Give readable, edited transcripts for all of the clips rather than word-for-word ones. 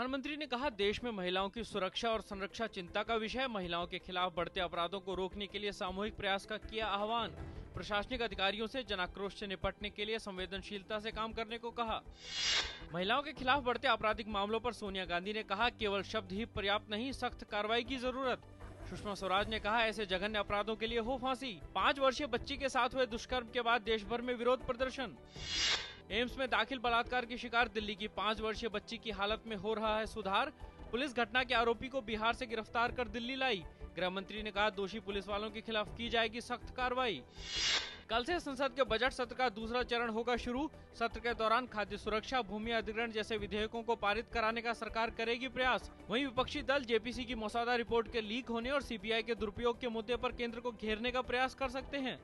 प्रधानमंत्री ने कहा, देश में महिलाओं की सुरक्षा और संरक्षा चिंता का विषय। महिलाओं के खिलाफ बढ़ते अपराधों को रोकने के लिए सामूहिक प्रयास का किया आह्वान। प्रशासनिक अधिकारियों से जनाक्रोश से निपटने के लिए संवेदनशीलता से काम करने को कहा। महिलाओं के खिलाफ बढ़ते आपराधिक मामलों पर सोनिया गांधी ने कहा, केवल शब्द ही पर्याप्त नहीं, सख्त कार्रवाई की जरूरत। सुषमा स्वराज ने कहा, ऐसे जघन्य अपराधों के लिए हो फांसी। 5 वर्षीय बच्ची के साथ हुए दुष्कर्म के बाद देश भर में विरोध प्रदर्शन। एम्स में दाखिल बलात्कार की शिकार दिल्ली की 5 वर्षीय बच्ची की हालत में हो रहा है सुधार। पुलिस घटना के आरोपी को बिहार से गिरफ्तार कर दिल्ली लाई। गृह मंत्री ने कहा, दोषी पुलिस वालों के खिलाफ की जाएगी सख्त कार्रवाई। कल से संसद के बजट सत्र का दूसरा चरण होगा शुरू। सत्र के दौरान खाद्य सुरक्षा, भूमि अधिग्रहण जैसे विधेयकों को पारित कराने का सरकार करेगी प्रयास। वहीं विपक्षी दल जेपीसी की मसौदा रिपोर्ट के लीक होने और सीबीआई के दुरुपयोग के मुद्दे पर केंद्र को घेरने का प्रयास कर सकते हैं।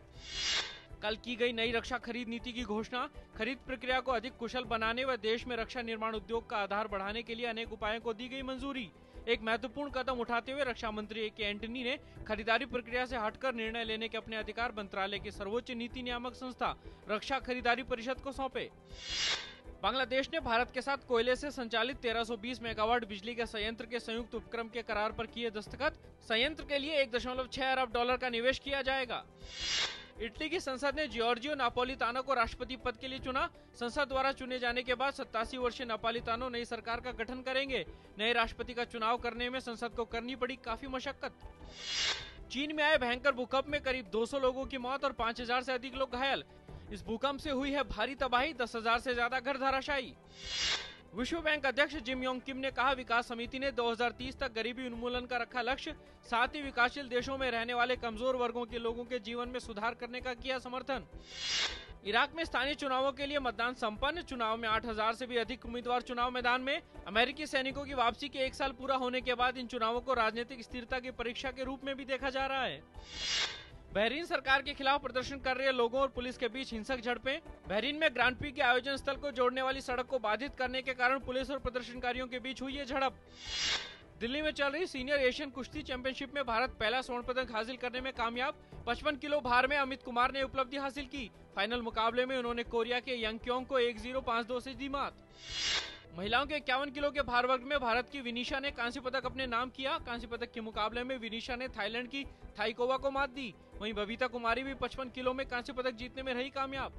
कल की गई नई रक्षा खरीद नीति की घोषणा। खरीद प्रक्रिया को अधिक कुशल बनाने व देश में रक्षा निर्माण उद्योग का आधार बढ़ाने के लिए अनेक उपायों को दी गई मंजूरी। एक महत्वपूर्ण कदम उठाते हुए रक्षा मंत्री ए के एंटनी ने खरीदारी प्रक्रिया से हटकर निर्णय लेने के अपने अधिकार मंत्रालय की सर्वोच्च नीति नियामक संस्था रक्षा खरीदारी परिषद को सौंपे। बांग्लादेश ने भारत के साथ कोयले से संचालित 1320 मेगावाट बिजली के संयंत्र के संयुक्त उपक्रम के करार पर किए दस्तखत। संयंत्र के लिए $1.6 अरब का निवेश किया जाएगा। इटली की संसद ने जियोर्जियो नापोलितानो को राष्ट्रपति पद के लिए चुना। संसद द्वारा चुने जाने के बाद 87 वर्षीय नापोलितानो नई सरकार का गठन करेंगे। नए राष्ट्रपति का चुनाव करने में संसद को करनी पड़ी काफी मशक्कत। चीन में आए भयंकर भूकंप में करीब 200 लोगों की मौत और 5000 से अधिक लोग घायल। इस भूकंप से हुई है भारी तबाही, 10,000 से ज्यादा घर धराशायी। विश्व बैंक अध्यक्ष जिम योंग किम ने कहा, विकास समिति ने 2030 तक गरीबी उन्मूलन का रखा लक्ष्य। साथ ही विकासशील देशों में रहने वाले कमजोर वर्गों के लोगों के जीवन में सुधार करने का किया समर्थन। इराक में स्थानीय चुनावों के लिए मतदान संपन्न। चुनाव में 8,000 से भी अधिक उम्मीदवार चुनाव मैदान में। अमेरिकी सैनिकों की वापसी के 1 साल पूरा होने के बाद इन चुनावों को राजनीतिक स्थिरता की परीक्षा के रूप में भी देखा जा रहा है। बहरीन सरकार के खिलाफ प्रदर्शन कर रहे लोगों और पुलिस के बीच हिंसक झड़पें। बहरीन में ग्रांड प्री के आयोजन स्थल को जोड़ने वाली सड़क को बाधित करने के कारण पुलिस और प्रदर्शनकारियों के बीच हुई ये झड़प। दिल्ली में चल रही सीनियर एशियन कुश्ती चैंपियनशिप में भारत पहला स्वर्ण पदक हासिल करने में कामयाब। 55 किलो भार में अमित कुमार ने उपलब्धि हासिल की। फाइनल मुकाबले में उन्होंने कोरिया के यंगक्योंग को 1-0, 5-2 से दी मात। महिलाओं के 51 किलो के भार वर्ग में भारत की विनीशा ने कांस्य पदक अपने नाम किया। कांस्य पदक के मुकाबले में विनीशा ने थाईलैंड की थाईकोवा को मात दी। वहीं बबीता कुमारी भी 55 किलो में कांस्य पदक जीतने में रही कामयाब।